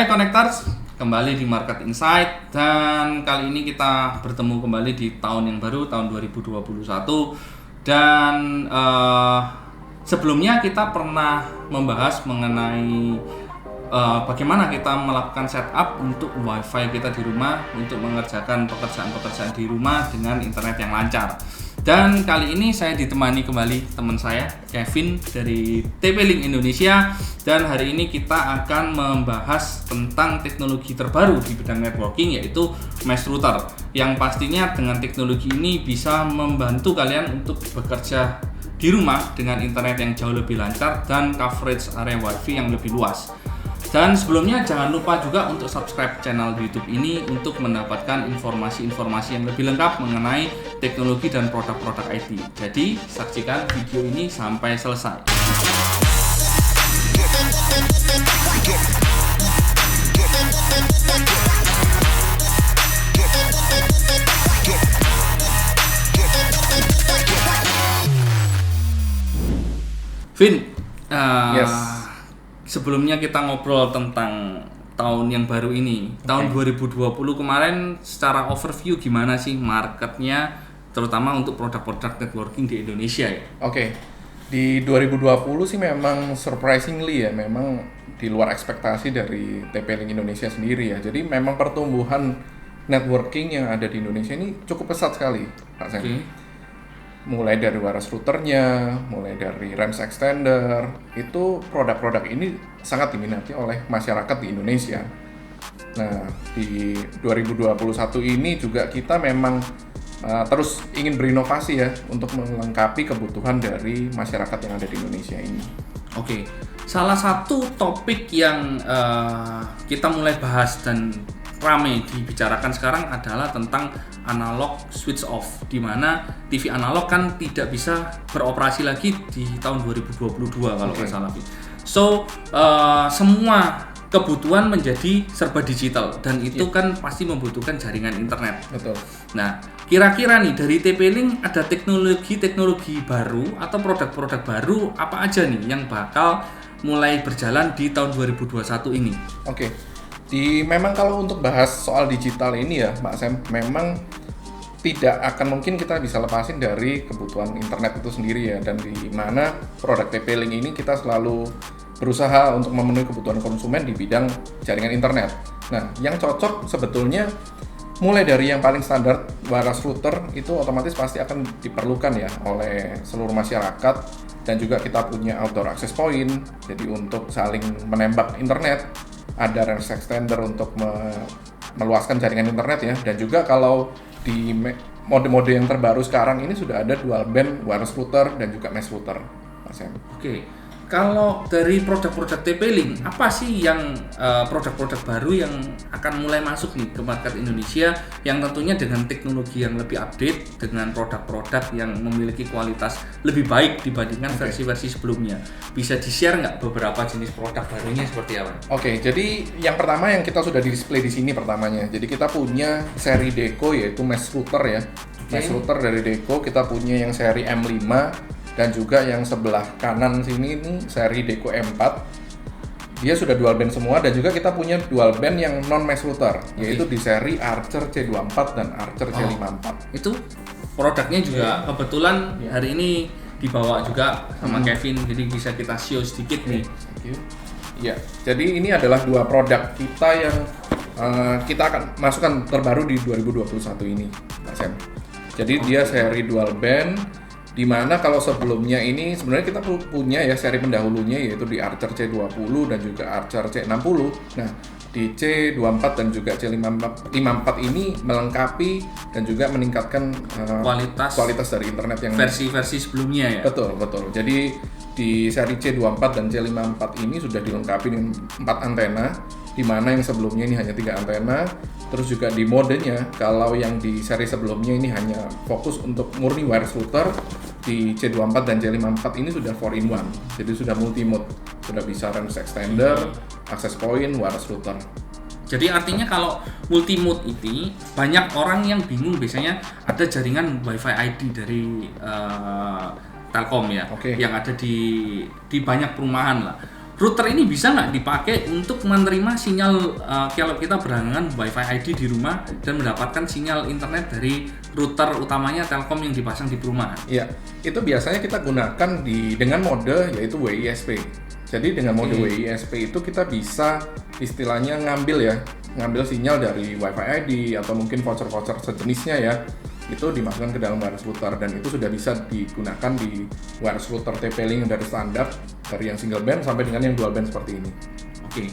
Hai Connectors, kembali di Market Insight dan kali ini kita bertemu kembali di tahun yang baru, tahun 2021. Dan sebelumnya kita pernah membahas mengenai bagaimana kita melakukan setup untuk WiFi kita di rumah untuk mengerjakan pekerjaan-pekerjaan di rumah dengan internet yang lancar. Dan kali ini saya ditemani kembali teman saya Kevin dari TP-Link Indonesia, dan hari ini kita akan membahas tentang teknologi terbaru di bidang networking, yaitu mesh router, yang pastinya dengan teknologi ini bisa membantu kalian untuk bekerja di rumah dengan internet yang jauh lebih lancar dan coverage area WiFi yang lebih luas. Dan sebelumnya jangan lupa juga untuk subscribe channel YouTube ini untuk mendapatkan informasi-informasi yang lebih lengkap mengenai teknologi dan produk-produk IT. Jadi saksikan video ini sampai selesai. Vin, Yes. Sebelumnya kita ngobrol tentang tahun yang baru ini, tahun 2020 kemarin, secara overview gimana sih marketnya, terutama untuk produk-produk networking di Indonesia ya? Oke, di 2020 sih memang surprisingly ya, memang di luar ekspektasi dari TP-Link Indonesia sendiri ya. Jadi memang pertumbuhan networking yang ada di Indonesia ini cukup pesat sekali, Pak Sam. Mulai dari wireless routernya, mulai dari RAMS extender, itu produk-produk ini sangat diminati oleh masyarakat di Indonesia. Nah, di 2021 ini juga kita memang terus ingin berinovasi ya untuk melengkapi kebutuhan dari masyarakat yang ada di Indonesia ini. Oke, salah satu topik yang kita mulai bahas dan ramai dibicarakan sekarang adalah tentang analog switch off, di mana TV analog kan tidak bisa beroperasi lagi di tahun 2022 kalau nggak salah. So semua kebutuhan menjadi serba digital dan itu kan pasti membutuhkan jaringan internet. Betul. Nah, kira-kira nih dari TP-Link ada teknologi baru atau produk-produk baru apa aja nih yang bakal mulai berjalan di tahun 2021 ini? Oke. Memang kalau untuk bahas soal digital ini ya, Pak Sam, memang tidak akan mungkin kita bisa lepasin dari kebutuhan internet itu sendiri ya, dan di mana produk TP-Link ini kita selalu berusaha untuk memenuhi kebutuhan konsumen di bidang jaringan internet. Nah, yang cocok sebetulnya mulai dari yang paling standar wireless router itu otomatis pasti akan diperlukan ya oleh seluruh masyarakat, dan juga kita punya outdoor access point, jadi untuk saling menembak internet. Ada RAMS extender untuk meluaskan jaringan internet ya, dan juga kalau di mode-mode yang terbaru sekarang ini sudah ada dual band wireless router dan juga mesh router, Mas Sam. Oke, kalau dari produk-produk TP-Link, apa sih yang produk-produk baru yang akan mulai masuk nih ke market Indonesia, yang tentunya dengan teknologi yang lebih update, dengan produk-produk yang memiliki kualitas lebih baik dibandingkan versi-versi sebelumnya? Bisa di-share nggak beberapa jenis produk barunya seperti apa? Oke, jadi yang pertama yang kita sudah di-display di sini pertamanya. Jadi kita punya seri Deco yaitu mesh router ya. Mesh router dari Deco, kita punya yang seri M5 dan juga yang sebelah kanan sini ini seri Deco M4. Dia sudah dual band semua, dan juga kita punya dual band yang non mesh router, yaitu di seri Archer C24 dan Archer C54. Itu produknya juga kebetulan hari ini dibawa juga sama Kevin, jadi bisa kita show sedikit nih. Iya, jadi ini adalah dua produk kita yang kita akan masukkan terbaru di 2021 ini, Pak Sam. Jadi dia seri dual band, di mana kalau sebelumnya ini sebenarnya kita punya ya seri pendahulunya, yaitu di Archer C20 dan juga Archer C60. Nah, di C24 dan juga C54 ini melengkapi dan juga meningkatkan kualitas dari internet yang versi-versi sebelumnya ya. Betul. Jadi di seri C24 dan C54 ini sudah dilengkapi dengan 4 antena, di mana yang sebelumnya ini hanya 3 antena. Terus juga di modenya, kalau yang di seri sebelumnya ini hanya fokus untuk murni wireless router, di C24 dan C54 ini sudah 4-in-1, jadi sudah multi mode, sudah bisa RAMS extender, access point, wireless router. Jadi artinya kalau multi mode ini banyak orang yang bingung, biasanya ada jaringan WiFi ID dari Telkom ya, yang ada di banyak perumahan lah. router ini bisa nggak dipakai untuk menerima sinyal kalau kita berlangganan WiFi ID di rumah dan mendapatkan sinyal internet dari router utamanya Telkom yang dipasang di perumahan? Iya, itu biasanya kita gunakan dengan mode yaitu WISP. Jadi dengan mode WISP itu kita bisa istilahnya ngambil sinyal dari WiFi ID atau mungkin voucher-voucher sejenisnya ya. Itu dimasukkan ke dalam wireless router dan itu sudah bisa digunakan di wireless router TP-Link dari standar dari yang single band sampai dengan yang dual band seperti ini. Oke.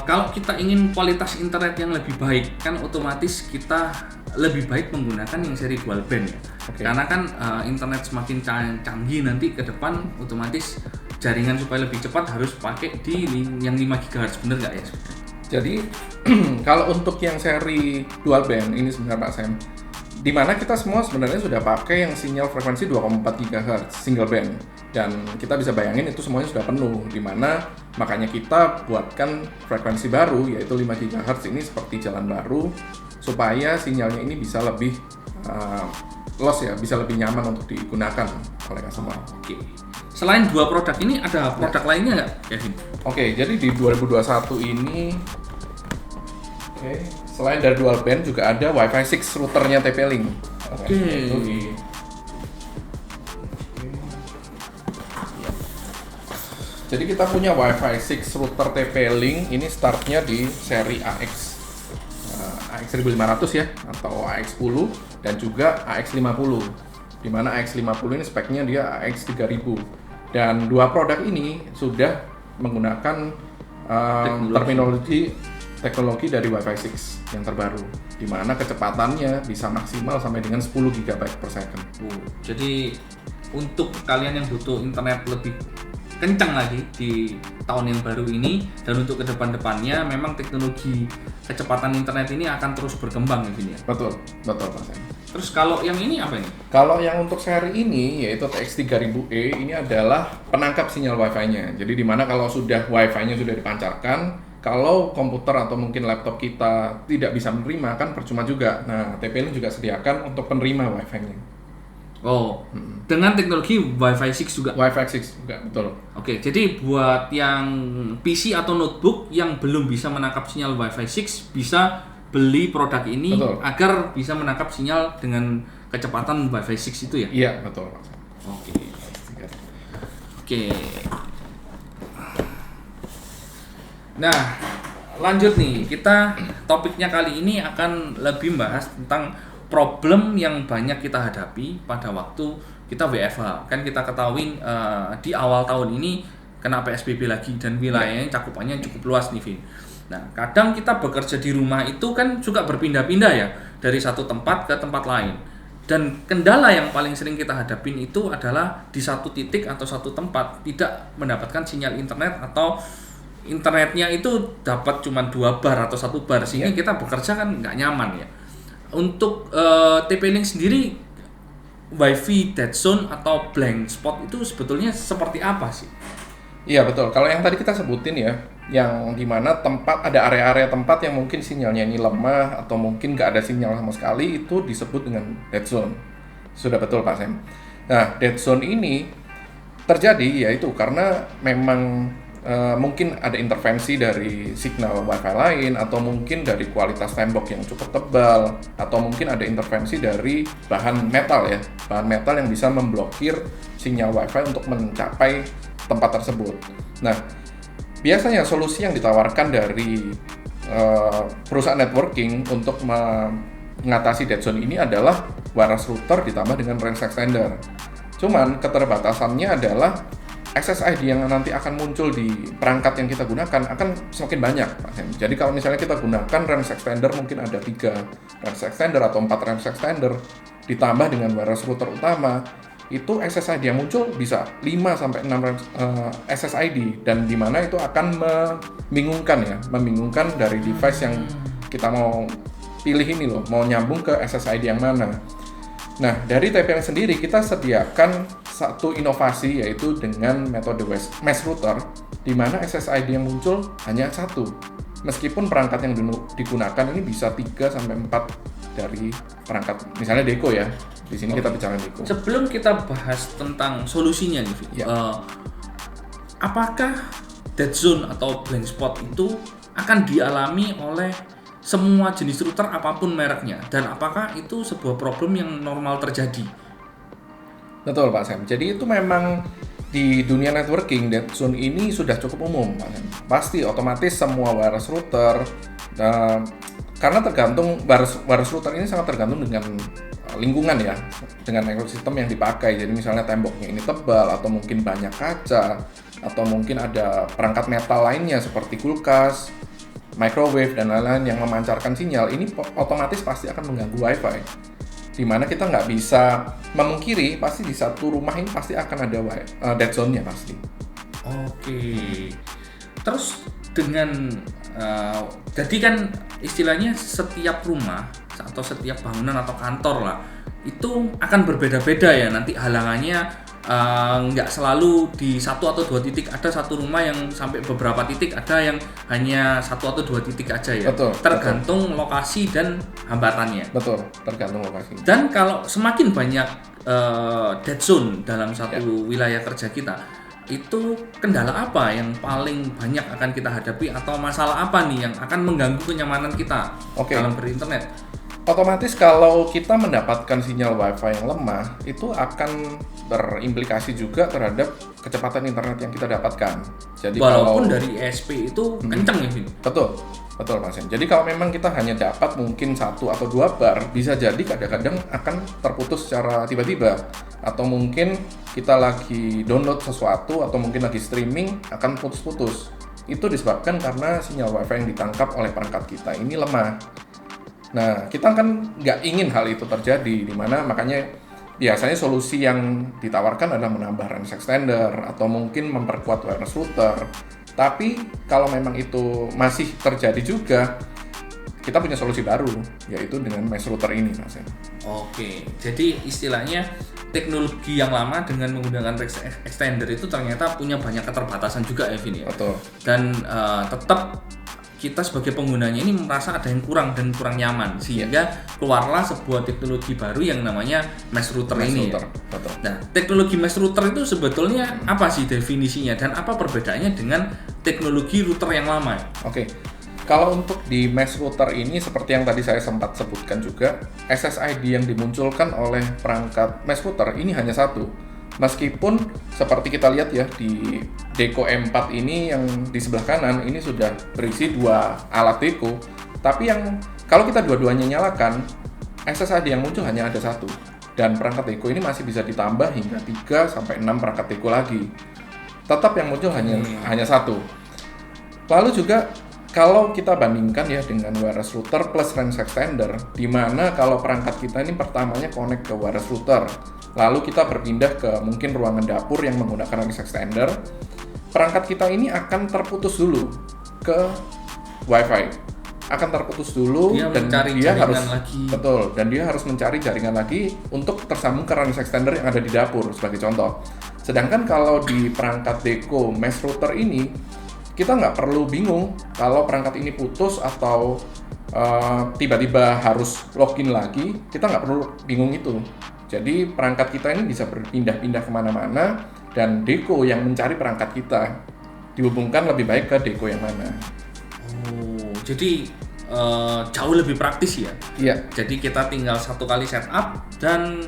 Kalau kita ingin kualitas internet yang lebih baik, kan otomatis kita lebih baik menggunakan yang seri dual band ya. Karena kan internet semakin canggih nanti ke depan, otomatis jaringan supaya lebih cepat harus pakai di yang 5 GHz, bener nggak ya? Jadi kalau untuk yang seri dual band ini sebenarnya Pak Sam, di mana kita semua sebenarnya sudah pakai yang sinyal frekuensi 2,4 GHz single band dan kita bisa bayangin itu semuanya sudah penuh, di mana makanya kita buatkan frekuensi baru yaitu 5 GHz ini seperti jalan baru supaya sinyalnya ini bisa lebih loss ya, bisa lebih nyaman untuk digunakan oleh customer. Oke. Selain dua produk ini ada produk lainnya nggak, Kevin? Oke, jadi di 2021 ini selain dari dual band juga ada Wi-Fi 6 routernya TP-Link. Jadi kita punya Wi-Fi 6 router TP-Link ini startnya di seri AX 1500 ya, atau AX10 dan juga AX50. Di mana AX50 ini speknya dia AX3000. Dan dua produk ini sudah menggunakan teknologi dari Wi-Fi 6 yang terbaru, di mana kecepatannya bisa maksimal sampai dengan 10 GB per second. Jadi untuk kalian yang butuh internet lebih kencang lagi di tahun yang baru ini dan untuk kedepan-depannya memang teknologi kecepatan internet ini akan terus berkembang ya. Betul Pak Sam. Terus kalau yang ini apa ini? Kalau yang untuk seri ini yaitu TX3000E ini adalah penangkap sinyal Wi-Fi-nya. Jadi di mana kalau sudah Wi-Fi-nya sudah dipancarkan, kalau komputer atau mungkin laptop kita tidak bisa menerima kan percuma juga. Nah, TP-Link juga sediakan untuk penerima Wi-Fi-nya. Dengan teknologi Wi-Fi 6 juga? Wi-Fi 6 juga, betul. Oke, jadi buat yang PC atau notebook yang belum bisa menangkap sinyal Wi-Fi 6 bisa beli produk ini, betul, agar bisa menangkap sinyal dengan kecepatan Wi-Fi 6 itu ya? Iya, betul. Oke. Nah, lanjut nih, kita topiknya kali ini akan lebih membahas tentang problem yang banyak kita hadapi pada waktu kita WFH. Kan kita ketahui di awal tahun ini kena PSBB lagi dan wilayahnya cakupannya cukup luas nih, Vin. Nah, kadang kita bekerja di rumah itu kan juga berpindah-pindah ya, dari satu tempat ke tempat lain. Dan kendala yang paling sering kita hadapin itu adalah di satu titik atau satu tempat tidak mendapatkan sinyal internet atau internetnya itu dapat cuma 2 bar atau 1 bar sehingga kita bekerja kan nggak nyaman ya. Untuk TP-Link sendiri, WiFi dead zone atau blank spot itu sebetulnya seperti apa sih? Iya betul, kalau yang tadi kita sebutin ya, yang dimana tempat ada area-area tempat yang mungkin sinyalnya ini lemah atau mungkin nggak ada sinyal sama sekali, itu disebut dengan dead zone. Sudah betul Pak Sam. Nah, dead zone ini terjadi yaitu karena memang mungkin ada intervensi dari signal Wi-Fi lain atau mungkin dari kualitas tembok yang cukup tebal atau mungkin ada intervensi dari bahan metal ya, bahan metal yang bisa memblokir sinyal Wi-Fi untuk mencapai tempat tersebut. Nah, biasanya solusi yang ditawarkan dari perusahaan networking untuk mengatasi dead zone ini adalah wireless router ditambah dengan range extender. Cuman keterbatasannya adalah SSID yang nanti akan muncul di perangkat yang kita gunakan akan semakin banyak, Pak Sam. Jadi kalau misalnya kita gunakan range extender, mungkin ada 3 range extender atau 4 range extender ditambah dengan wireless router utama, itu SSID yang muncul bisa 5-6 SSID, dan di mana itu akan membingungkan dari device yang kita mau pilih ini loh, mau nyambung ke SSID yang mana. Nah, dari TP-Link sendiri kita sediakan satu inovasi yaitu dengan metode mesh router, di mana SSID yang muncul hanya 1. Meskipun perangkat yang digunakan ini bisa 3-4 dari perangkat, misalnya Deco ya. Di sini kita bicara Deco. Sebelum kita bahas tentang solusinya nih, apakah dead zone atau blank spot itu akan dialami oleh semua jenis router apapun mereknya, dan apakah itu sebuah problem yang normal terjadi? Betul Pak Sam. Jadi itu memang di dunia networking dead zone ini sudah cukup umum Pak Sam. Pasti otomatis semua wireless router karena tergantung wireless router ini sangat tergantung dengan lingkungan ya, dengan ekosistem yang dipakai. Jadi misalnya temboknya ini tebal atau mungkin banyak kaca atau mungkin ada perangkat metal lainnya seperti kulkas, microwave dan lain-lain yang memancarkan sinyal, ini otomatis pasti akan mengganggu WiFi. Dimana kita nggak bisa memungkiri pasti di satu rumah ini pasti akan ada dead zone-nya pasti. Oke. Terus dengan jadi kan istilahnya setiap rumah atau setiap bangunan atau kantor lah itu akan berbeda-beda ya nanti halangannya. Nggak selalu di satu atau dua titik, ada satu rumah yang sampai beberapa titik, ada yang hanya satu atau dua titik aja ya. Betul, tergantung lokasi dan hambatannya. Betul, tergantung lokasi. Dan kalau semakin banyak dead zone dalam satu wilayah kerja kita, itu kendala apa yang paling banyak akan kita hadapi atau masalah apa nih yang akan mengganggu kenyamanan kita dalam berinternet? Otomatis kalau kita mendapatkan sinyal WiFi yang lemah, itu akan berimplikasi juga terhadap kecepatan internet yang kita dapatkan. Jadi walaupun dari ESP itu kenceng ya, Vin? Betul Mas Sen. Jadi kalau memang kita hanya dapat mungkin 1 atau 2 bar, bisa jadi kadang-kadang akan terputus secara tiba-tiba. Atau mungkin kita lagi download sesuatu atau mungkin lagi streaming akan putus-putus. Itu disebabkan karena sinyal WiFi yang ditangkap oleh perangkat kita ini lemah. Nah, kita kan nggak ingin hal itu terjadi, dimana makanya biasanya solusi yang ditawarkan adalah menambah range extender atau mungkin memperkuat wireless router. Tapi kalau memang itu masih terjadi juga, kita punya solusi baru, yaitu dengan mesh router ini, Mas. Oke, jadi istilahnya teknologi yang lama dengan menggunakan range extender itu ternyata punya banyak keterbatasan juga ya, Vin ya? Betul. Dan tetap kita sebagai penggunanya ini merasa ada yang kurang dan kurang nyaman, sehingga keluarlah sebuah teknologi baru yang namanya mesh router ini. Router. Betul. Nah, teknologi mesh router itu sebetulnya apa sih definisinya dan apa perbedaannya dengan teknologi router yang lama? Oke. Kalau untuk di mesh router ini seperti yang tadi saya sempat sebutkan juga, SSID yang dimunculkan oleh perangkat mesh router ini hanya satu. Meskipun seperti kita lihat ya di Deco M4 ini yang di sebelah kanan ini sudah berisi 2 alat Deco, tapi yang kalau kita dua-duanya nyalakan, SSID yang muncul hanya ada satu, dan perangkat Deco ini masih bisa ditambah hingga 3 sampai 6 perangkat Deco lagi. Tetap yang muncul hanya satu. Lalu juga kalau kita bandingkan ya dengan wireless router plus range extender, di mana kalau perangkat kita ini pertamanya connect ke wireless router, lalu kita berpindah ke mungkin ruangan dapur yang menggunakan range extender, perangkat kita ini akan terputus dulu ke WiFi, akan terputus dulu dan dia harus lagi. Betul, dan dia harus mencari jaringan lagi untuk tersambung ke range extender yang ada di dapur sebagai contoh. Sedangkan kalau di perangkat Deco mesh router ini kita nggak perlu bingung kalau perangkat ini putus atau tiba-tiba harus login lagi, kita nggak perlu bingung itu. Jadi perangkat kita ini bisa berpindah-pindah kemana-mana dan Deco yang mencari perangkat kita dihubungkan lebih baik ke Deco yang mana. Oh, jadi jauh lebih praktis ya? Iya. Jadi kita tinggal satu kali setup dan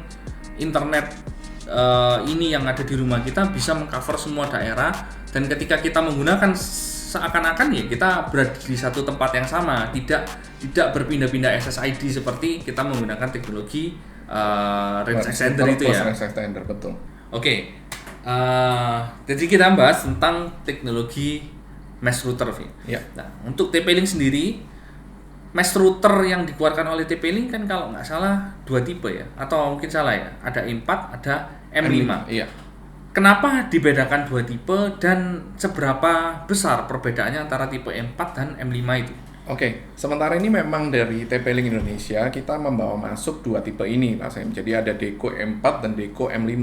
internet ini yang ada di rumah kita bisa mengcover semua daerah, dan ketika kita menggunakan seakan-akan ya kita berada di satu tempat yang sama, tidak berpindah-pindah SSID seperti kita menggunakan teknologi range extender itu ya. Range extender, betul. Oke. Jadi kita bahas tentang teknologi mesh router, Vin. Ya. Nah, untuk TP-Link sendiri, mesh router yang dikeluarkan oleh TP-Link kan kalau nggak salah 2 tipe ya, atau mungkin salah ya, ada M4, ada M5. Iya. Kenapa dibedakan 2 tipe dan seberapa besar perbedaannya antara tipe M4 dan M5 itu? Oke, sementara ini memang dari TP-Link Indonesia kita membawa masuk 2 tipe ini, Mas Em. Jadi ada Deco M4 dan Deco M5,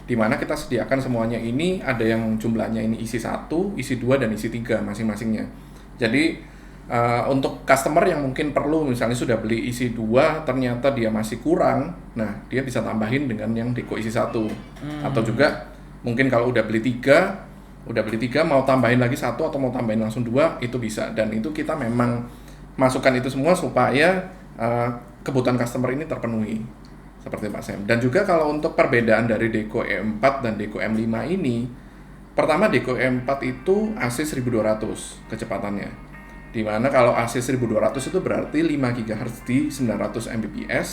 di mana kita sediakan semuanya ini ada yang jumlahnya ini isi 1, isi 2, dan isi 3 masing-masingnya. Jadi untuk customer yang mungkin perlu misalnya sudah beli isi 2 ternyata dia masih kurang, nah dia bisa tambahin dengan yang Deco isi 1. Atau juga mungkin kalau udah beli 3 Udah beli 3, mau tambahin lagi 1 atau mau tambahin langsung 2 itu bisa. Dan itu kita memang masukkan itu semua supaya kebutuhan customer ini terpenuhi. Seperti Pak Sam. Dan juga kalau untuk perbedaan dari Deco E4 dan Deco M5 ini, pertama Deco E4 itu AC 1200 kecepatannya. Dimana kalau AC 1200 itu berarti 5 GHz di 900 Mbps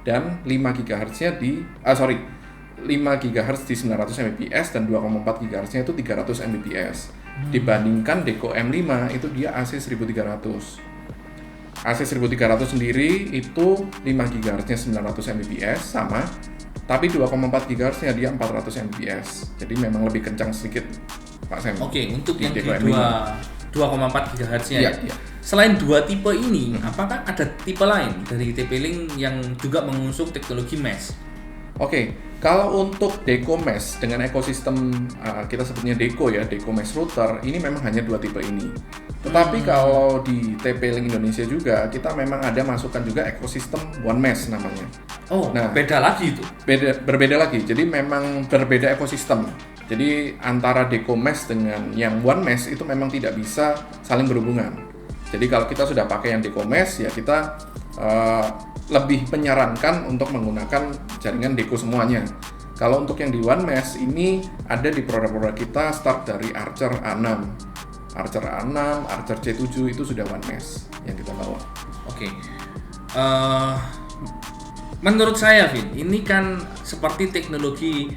dan 5 GHz-nya di 5 GHz di 900 Mbps dan 2,4 GHz-nya itu 300 Mbps. Dibandingkan Deco M5 itu dia AC 1300. AC 1300 sendiri itu 5 GHz-nya 900 Mbps sama, tapi 2,4 GHz-nya dia 400 Mbps. Jadi memang lebih kencang sedikit, Pak Sam. Oke, untuk yang di Deco M5. 2,4 GHz-nya ya. Iya. Selain dua tipe ini, apakah ada tipe lain dari TP-Link yang juga mengusung teknologi mesh? Oke, kalau untuk Deco Mesh dengan ekosistem kita sebutnya Deco ya, Deco Mesh Router, ini memang hanya 2 tipe ini. Tetapi kalau di TP-Link Indonesia juga, kita memang ada masukkan juga ekosistem One Mesh namanya. Oh, nah, beda lagi itu? Berbeda lagi, jadi memang berbeda ekosistem. Jadi antara Deco Mesh dengan yang One Mesh itu memang tidak bisa saling berhubungan. Jadi kalau kita sudah pakai yang Deco Mesh, ya kita lebih menyarankan untuk menggunakan jaringan Deco semuanya. Kalau untuk yang di One Mesh ini ada di produk-produk kita start dari Archer A6, Archer C7 itu sudah One Mesh yang kita bawa. Oke. Menurut saya, Vin, ini kan seperti teknologi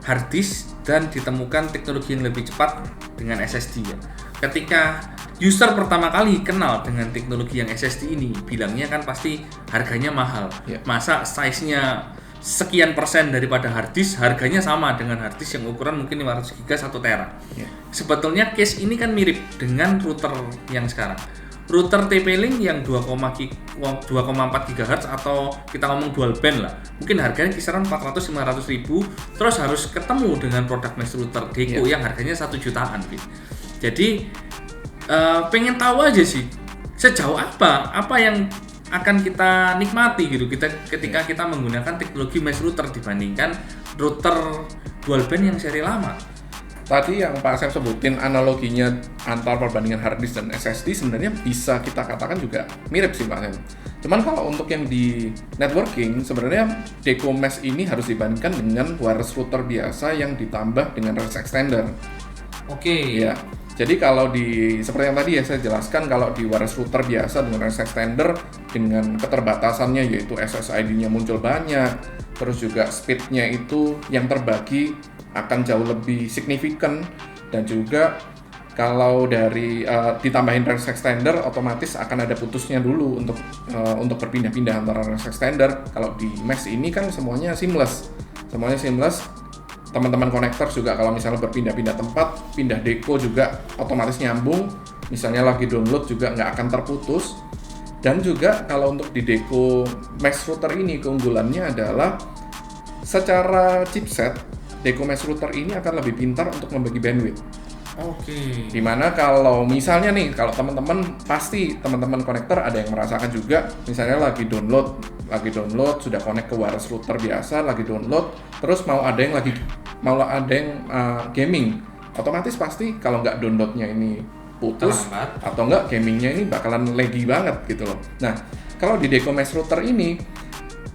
hard disk dan ditemukan teknologi yang lebih cepat dengan SSD ya. Ketika user pertama kali kenal dengan teknologi yang SSD ini, bilangnya kan pasti harganya mahal. Yeah. Masa size-nya sekian persen daripada hard disk, harganya sama dengan hard disk yang ukuran mungkin 500 GB 1 tera. Yeah. Sebetulnya case ini kan mirip dengan router yang sekarang. Router TP-Link yang 2,4 GHz atau kita ngomong dual band lah, mungkin harganya kisaran 400-500 ribu, terus harus ketemu dengan produk mesh router Deco yang harganya 1 jutaan. Jadi pengen tahu aja sih sejauh apa yang akan kita nikmati gitu ketika kita menggunakan teknologi mesh router dibandingkan router dual band yang seri lama. Tadi yang Pak Sam sebutin analoginya antar perbandingan hard disk dan SSD sebenarnya bisa kita katakan juga mirip sih Pak Sam. Cuman kalau untuk yang di networking sebenarnya Deco Mesh ini harus dibandingkan dengan wireless router biasa yang ditambah dengan range extender. Oke. Ya. Jadi kalau seperti yang tadi ya saya jelaskan, kalau di wireless router biasa dengan range extender dengan keterbatasannya yaitu SSID-nya muncul banyak, terus juga speed-nya itu yang terbagi akan jauh lebih signifikan, dan juga kalau dari ditambahin range extender otomatis akan ada putusnya dulu untuk berpindah-pindah antara range extender. Kalau di mesh ini kan semuanya seamless. Teman-teman konektor juga kalau misalnya berpindah-pindah tempat, pindah Deco juga otomatis nyambung. Misalnya lagi download juga nggak akan terputus. Dan juga kalau untuk di Deco Mesh Router ini keunggulannya adalah secara chipset Deco Mesh Router ini akan lebih pintar untuk membagi bandwidth. Oke. Dimana kalau misalnya nih, kalau teman-teman konektor ada yang merasakan juga, misalnya lagi download sudah connect ke wireless router biasa, lagi download, terus mau ada yang gaming, otomatis pasti kalau nggak downloadnya ini putus atau nggak gamingnya ini bakalan laggy banget gitu loh. Nah, kalau di Deco Mesh Router ini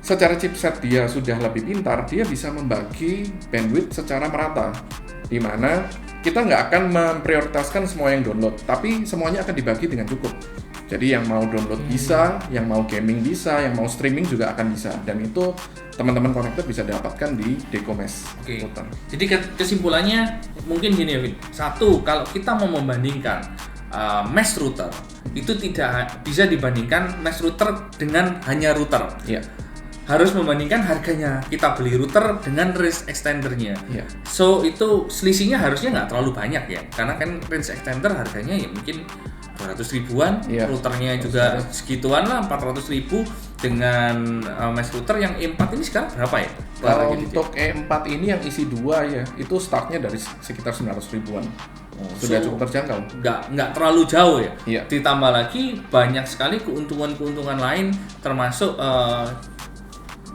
secara chipset dia sudah lebih pintar, dia bisa membagi bandwidth secara merata, di mana kita nggak akan memprioritaskan semua yang download, tapi semuanya akan dibagi dengan cukup. Jadi yang mau download bisa, yang mau gaming bisa, yang mau streaming juga akan bisa, dan itu teman-teman konektor bisa dapatkan di Deco Mesh Router. Jadi kesimpulannya mungkin gini ya, Vin. Satu, kalau kita mau membandingkan mesh router, itu tidak bisa dibandingkan mesh router dengan hanya router. Iya. Harus membandingkan harganya kita beli router dengan range extendernya. Yeah. So itu selisihnya harusnya nggak terlalu banyak ya, karena kan range extender harganya ya mungkin 200 ribuan, routernya juga segituan lah, 400 ribu dengan mesh router yang E4 ini sekarang berapa ya? Kalau untuk E4 ini yang isi 2 ya, itu startnya dari sekitar 900 ribuan. Sudah cukup terjangkau. Nggak terlalu jauh ya. Yeah. Ditambah lagi banyak sekali keuntungan-keuntungan lain, termasuk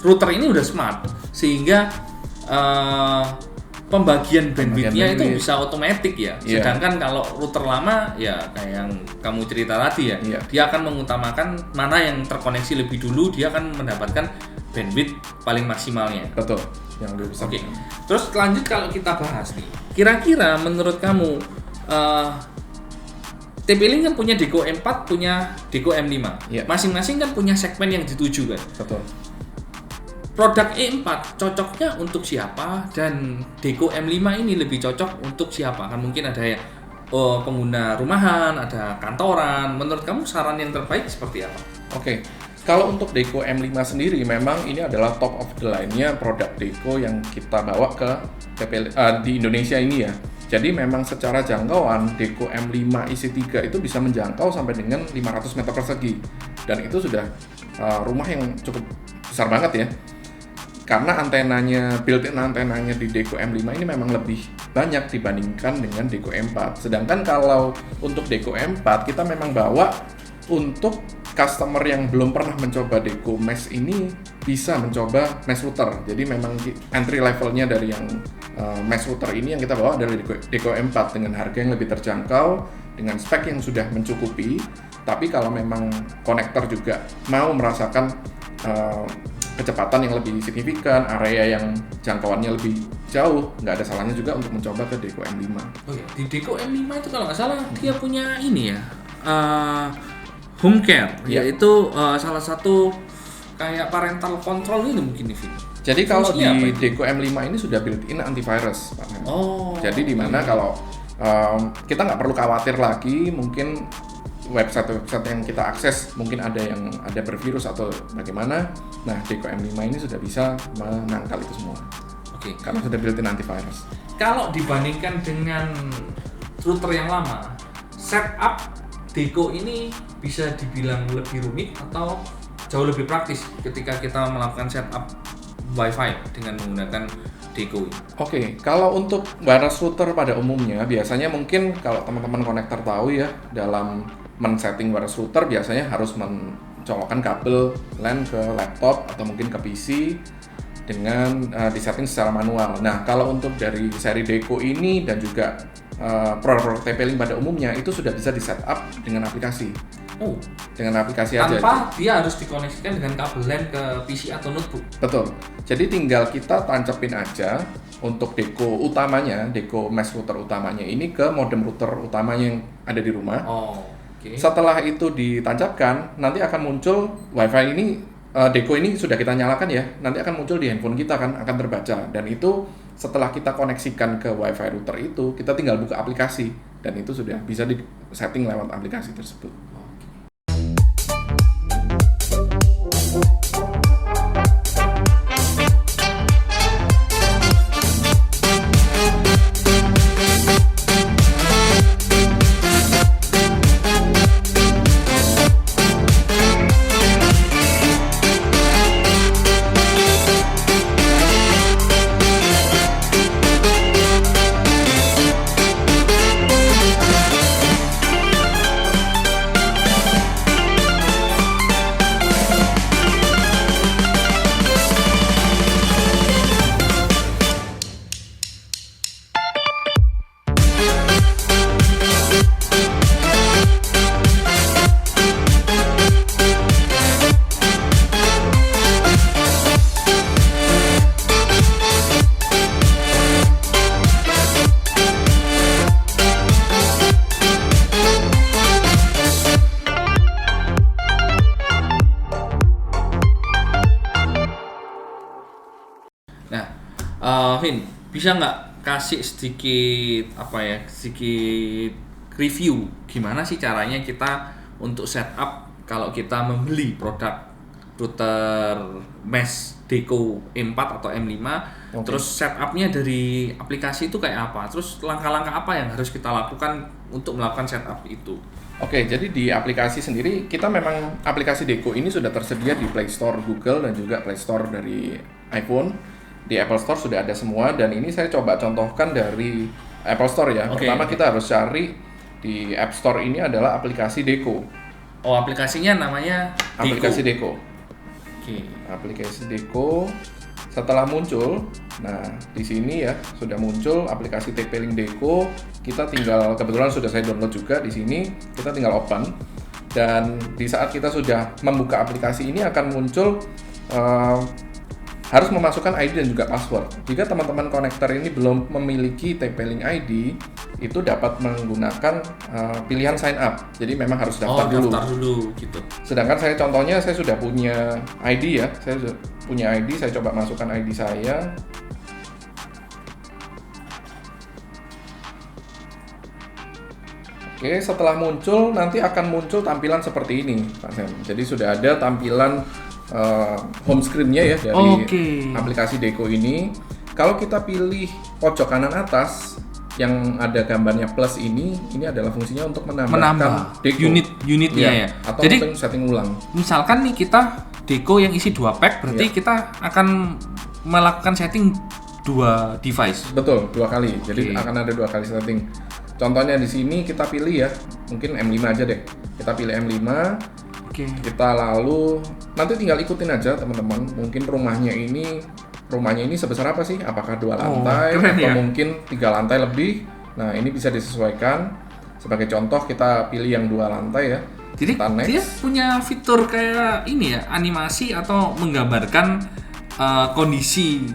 router ini udah smart, sehingga pembagian bandwidth-nya itu bandwidth. bisa otomatis ya. Iya. Sedangkan kalau router lama ya kayak yang kamu cerita tadi ya, Iya. dia akan mengutamakan mana yang terkoneksi lebih dulu, dia akan mendapatkan bandwidth paling maksimalnya. Betul, yang lebih besar. Oke. Terus lanjut kalau kita bahas nih. Kira-kira menurut kamu TP-Link kan punya Deco M4, punya Deco M5. Iya. Masing-masing kan punya segmen yang dituju kan. Betul. Produk E4 cocoknya untuk siapa dan Deco M5 ini lebih cocok untuk siapa? Kan mungkin ada ya pengguna rumahan, ada kantoran. Menurut kamu saran yang terbaik seperti apa? Oke, kalau untuk Deco M5 sendiri memang ini adalah top of the line-nya produk Deco yang kita bawa ke di Indonesia ini ya. Jadi memang secara jangkauan Deco M5 IC3 itu bisa menjangkau sampai dengan 500 meter persegi. Dan itu sudah rumah yang cukup besar banget ya. Karena built-in antenanya di Deco M5 ini memang lebih banyak dibandingkan dengan Deco M4. Sedangkan kalau untuk Deco M4 kita memang bawa untuk customer yang belum pernah mencoba Deco Mesh ini bisa mencoba Mesh router. Jadi memang entry levelnya dari yang Mesh router ini yang kita bawa adalah Deco M4 dengan harga yang lebih terjangkau, dengan spek yang sudah mencukupi. Tapi kalau memang konektor juga mau merasakan kecepatan yang lebih signifikan, area yang jangkauannya lebih jauh, nggak ada salahnya juga untuk mencoba ke Deco M5. Oh ya, di Deco M5 itu kalau nggak salah dia punya ini ya, home care, yaitu salah satu kayak parental control itu mungkin nih, Vin. Jadi kalau di Fungsinya apa itu? Deco M5 ini sudah built-in antivirus, Pak. Oh. Jadi di mana kalau kita nggak perlu khawatir lagi, mungkin website yang kita akses mungkin ada bervirus atau bagaimana. Nah, Deco M5 ini sudah bisa menangkal itu semua. Oke. Karena sudah built-in antivirus. Kalau dibandingkan dengan router yang lama, setup Deco ini bisa dibilang lebih rumit atau jauh lebih praktis ketika kita melakukan setup Wi-Fi dengan menggunakan Deco. Oke, kalau untuk wireless router pada umumnya biasanya mungkin kalau teman-teman konektor tahu ya, dalam men-setting wireless router biasanya harus mencolokkan kabel LAN ke laptop atau mungkin ke PC dengan disetting secara manual. Nah, kalau untuk dari seri Deco ini dan juga produk TP-Link pada umumnya itu sudah bisa di-setup dengan aplikasi. Oh, Dengan aplikasi aja. tanpa dia harus dikoneksikan dengan kabel LAN ke PC atau notebook. Betul. Jadi tinggal kita tancepin aja untuk Deco utamanya, Deco Mesh router utamanya ini ke modem router utamanya yang ada di rumah. Oh, oke. Setelah itu ditancapkan, nanti akan muncul Wi-Fi ini, Deco ini sudah kita nyalakan ya, nanti akan muncul di handphone kita kan, akan terbaca. Dan itu setelah kita koneksikan ke Wi-Fi router itu, kita tinggal buka aplikasi dan itu sudah bisa di setting lewat aplikasi tersebut. Vin, bisa nggak kasih sedikit review gimana sih caranya kita untuk setup kalau kita membeli produk router mesh Deco M4 atau M5, terus setupnya dari aplikasi itu kayak apa, terus langkah-langkah apa yang harus kita lakukan untuk melakukan setup itu? Oke, jadi di aplikasi sendiri kita memang aplikasi Deco ini sudah tersedia di Play Store Google dan juga Play Store dari iPhone. Di Apple Store sudah ada semua dan ini saya coba contohkan dari Apple Store ya. Pertama kita harus cari di App Store ini adalah aplikasi Deco. Oh, aplikasinya namanya Aplikasi Deco. Oke. Aplikasi Deco. Setelah muncul, Nah, di sini ya sudah muncul aplikasi TP-Link Deco. Kita tinggal, kebetulan sudah saya download juga di sini, kita tinggal open. Dan di saat kita sudah membuka aplikasi ini akan muncul harus memasukkan ID dan juga password. Jika teman-teman konektor ini belum memiliki TP-Link ID, itu dapat menggunakan pilihan sign up. Jadi memang harus daftar dulu. Daftar dulu gitu. Sedangkan saya contohnya saya sudah punya ID ya. Saya sudah punya ID, saya coba masukkan ID saya. Oke, setelah muncul nanti akan muncul tampilan seperti ini, Pak Sam. Jadi sudah ada tampilan home screen-nya ya dari aplikasi Deco ini. Kalau kita pilih pojok kanan atas yang ada gambarnya plus ini adalah fungsinya untuk menambah Deco unitnya ya. Atau jadi untuk setting ulang. Misalkan nih kita Deco yang isi 2 pack, berarti kita akan melakukan setting 2 device. Betul, 2 kali. Jadi akan ada 2 kali setting. Contohnya di sini kita pilih ya, mungkin M5 aja deh. Kita pilih M5. Kita lalu nanti tinggal ikutin aja teman-teman. Mungkin rumahnya ini sebesar apa sih? Apakah 2 lantai atau mungkin 3 lantai lebih? Nah, ini bisa disesuaikan. Sebagai contoh kita pilih yang 2 lantai ya. Jadi dia punya fitur kayak ini ya, animasi atau menggambarkan kondisi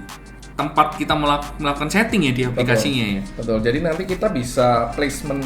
tempat kita melakukan setting ya di aplikasinya ya. Betul. Jadi nanti kita bisa placement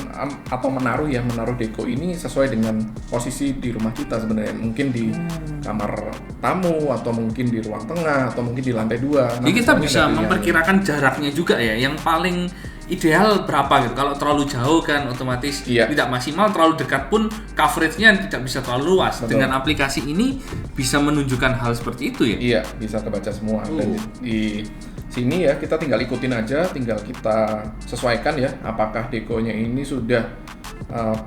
atau menaruh Deco ini sesuai dengan posisi di rumah kita sebenarnya. Mungkin di kamar tamu atau mungkin di ruang tengah atau mungkin di lantai 2. Jadi kita bisa memperkirakan jaraknya juga ya. Yang paling ideal berapa gitu. Kalau terlalu jauh kan otomatis tidak maksimal, terlalu dekat pun coveragenya tidak bisa terlalu luas. Betul. Dengan aplikasi ini bisa menunjukkan hal seperti itu ya. Iya, bisa kebaca semua. Dan di sini ya kita tinggal ikutin aja, tinggal kita sesuaikan ya apakah Deco-nya ini sudah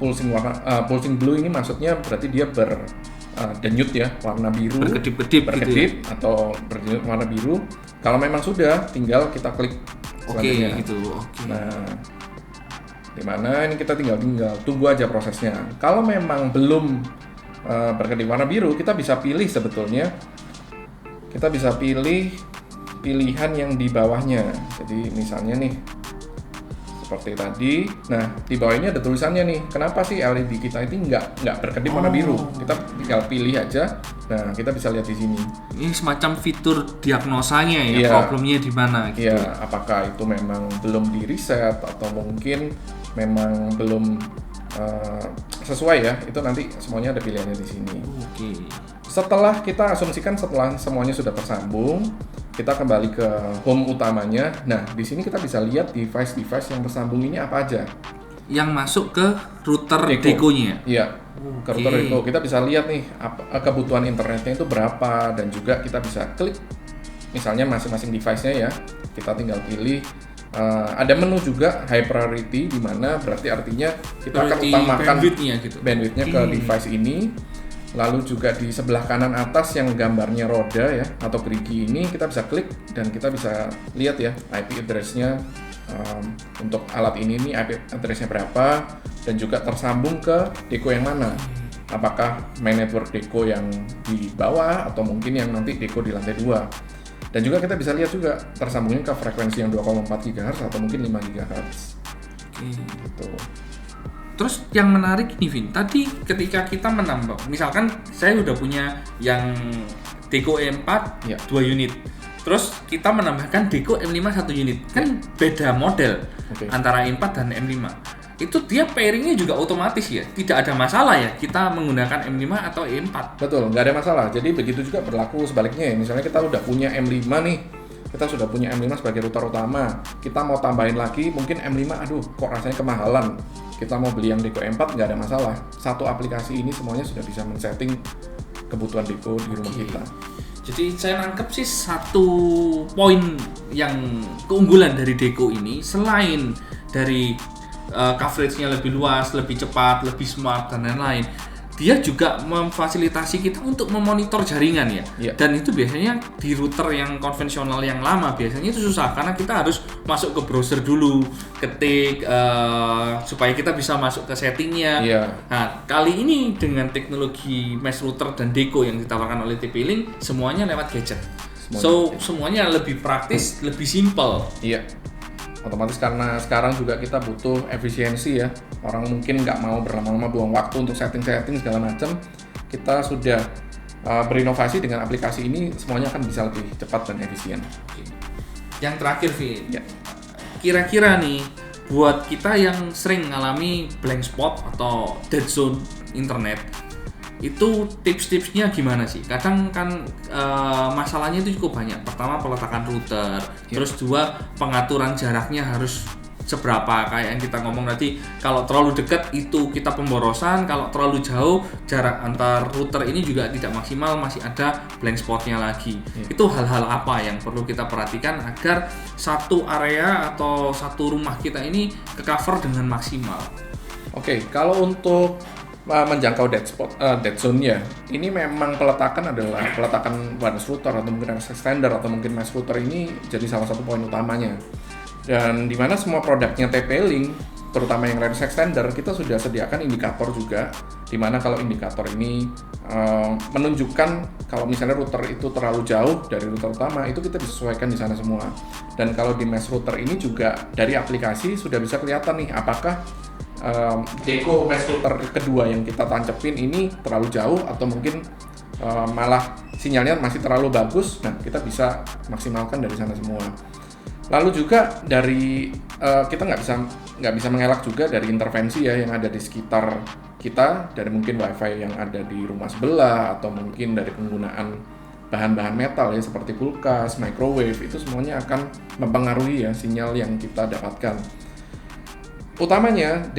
pulsing blue, ini maksudnya berarti dia berdenyut ya, warna biru, berkedip gitu ya? Atau berdenyut warna biru. Kalau memang sudah, tinggal kita klik selanjutnya. Nah, dimana ini kita tinggal tunggu aja prosesnya. Kalau memang belum berkedip warna biru, kita bisa pilih sebetulnya, kita bisa pilih pilihan yang di bawahnya. Jadi misalnya nih seperti tadi. Nah, di bawah ini ada tulisannya nih. Kenapa sih LED kita ini nggak berkedip warna biru? Kita tinggal pilih aja. Nah, kita bisa lihat di sini. Ini semacam fitur diagnosanya ya, problemnya di mana gitu. Iya, apakah itu memang belum di reset atau mungkin memang belum sesuai ya. Itu nanti semuanya ada pilihannya di sini. Setelah kita asumsikan setelah semuanya sudah tersambung, kita kembali ke home utamanya. Nah, di sini kita bisa lihat device-device yang tersambung ini apa aja. Yang masuk ke router Deco-nya. Iya, ke router Deco. Kita bisa lihat nih kebutuhan internetnya itu berapa, dan juga kita bisa klik misalnya masing-masing device-nya ya. Kita tinggal pilih. Ada menu juga high priority, di mana berarti artinya kita akan utamakan bandwidth-nya ke device ini. Lalu juga di sebelah kanan atas yang gambarnya roda ya atau gerigi ini kita bisa klik dan kita bisa lihat ya IP address-nya untuk alat ini nih IP address-nya berapa, dan juga tersambung ke Deco yang mana. Apakah main network Deco yang di bawah atau mungkin yang nanti Deco di lantai 2. Dan juga kita bisa lihat juga tersambungnya ke frekuensi yang 2,4 GHz atau mungkin 5 GHz. Gitu. Terus yang menarik nih Vin, tadi ketika kita menambah, misalkan saya udah punya yang Deco E4 2 unit, terus kita menambahkan Deco M5 1 unit, kan beda model antara E4 dan M5. Itu dia pairingnya juga otomatis ya, tidak ada masalah ya kita menggunakan M5 atau E4. Betul, nggak ada masalah. Jadi begitu juga berlaku sebaliknya ya, misalnya kita udah punya M5 nih, kita sudah punya M5 sebagai router utama, kita mau tambahin lagi mungkin M5, aduh kok rasanya kemahalan, kita mau beli yang Deco E4, nggak ada masalah. Satu aplikasi ini semuanya sudah bisa men-setting kebutuhan Deco di rumah kita. Jadi saya nangkep sih satu poin yang keunggulan dari Deco ini, selain dari coveragenya lebih luas, lebih cepat, lebih smart dan lain-lain, dia juga memfasilitasi kita untuk memonitor jaringan ya. Dan itu biasanya di router yang konvensional yang lama biasanya itu susah, karena kita harus masuk ke browser dulu, ketik supaya kita bisa masuk ke settingnya. Nah, kali ini dengan teknologi mesh router dan Deco yang ditawarkan oleh TP-Link, semuanya lewat gadget. Semuanya lebih praktis, lebih simple. Iya. Otomatis karena sekarang juga kita butuh efisiensi ya. Orang mungkin nggak mau berlama-lama buang waktu untuk setting-setting segala macam. Kita sudah berinovasi dengan aplikasi ini, semuanya akan bisa lebih cepat dan efisien. Yang terakhir, Vin. Ya. Kira-kira nih, buat kita yang sering mengalami blank spot atau dead zone internet, itu tips-tipsnya gimana sih? Kadang kan masalahnya itu cukup banyak. Pertama, peletakan router, terus dua, pengaturan jaraknya harus seberapa, kayak yang kita ngomong tadi. Kalau terlalu dekat itu kita pemborosan, kalau terlalu jauh jarak antar router ini juga tidak maksimal, masih ada blank spotnya lagi. Itu hal-hal apa yang perlu kita perhatikan agar satu area atau satu rumah kita ini ke cover dengan maksimal? Oke, kalau untuk menjangkau dead zone ya, ini memang peletakan wireless router atau mungkin extender atau mungkin mesh router ini jadi salah satu poin utamanya. Dan di mana semua produknya TP-Link, terutama yang wireless extender, kita sudah sediakan indikator juga, di mana kalau indikator ini menunjukkan kalau misalnya router itu terlalu jauh dari router utama, itu kita disesuaikan di sana semua. Dan kalau di mesh router ini juga dari aplikasi sudah bisa kelihatan nih, apakah deco mesh router kedua yang kita tancepin ini terlalu jauh atau mungkin malah sinyalnya masih terlalu bagus. Nah, kita bisa maksimalkan dari sana semua. Lalu juga dari kita nggak bisa mengelak juga dari intervensi ya yang ada di sekitar kita, dari mungkin wifi yang ada di rumah sebelah atau mungkin dari penggunaan bahan-bahan metal ya seperti kulkas, microwave, itu semuanya akan mempengaruhi ya sinyal yang kita dapatkan. Utamanya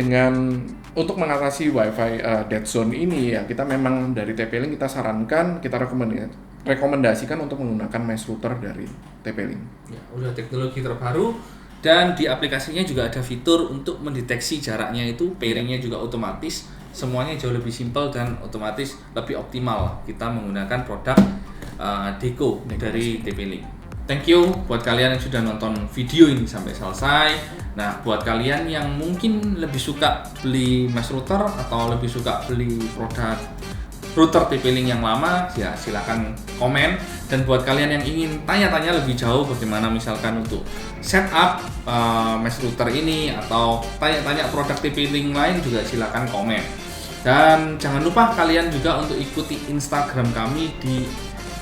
untuk mengatasi wifi dead zone ini ya, kita memang dari TP-Link kita sarankan, kita rekomendasikan untuk menggunakan mesh router dari TP-Link. Ya, udah teknologi terbaru, dan di aplikasinya juga ada fitur untuk mendeteksi jaraknya, itu pairingnya juga otomatis, semuanya jauh lebih simpel dan otomatis lebih optimal kita menggunakan produk Deco dari TP-Link. Thank you buat kalian yang sudah nonton video ini sampai selesai. Nah, buat kalian yang mungkin lebih suka beli mesh router atau lebih suka beli produk router TP-Link yang lama, ya silakan komen. Dan buat kalian yang ingin tanya-tanya lebih jauh bagaimana misalkan untuk setup mesh router ini atau tanya-tanya produk TP-Link lain, juga silakan komen. Dan jangan lupa kalian juga untuk ikuti Instagram kami di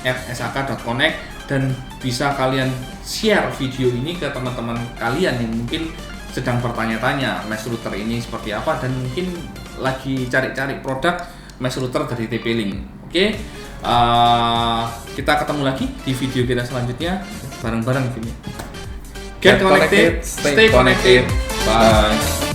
@sak.connect, dan bisa kalian share video ini ke teman-teman kalian yang mungkin sedang bertanya-tanya mesh router ini seperti apa dan mungkin lagi cari-cari produk mesh router dari TP-Link. Oke, kita ketemu lagi di video kita selanjutnya bareng-bareng gini. Get connected, stay connected. Bye.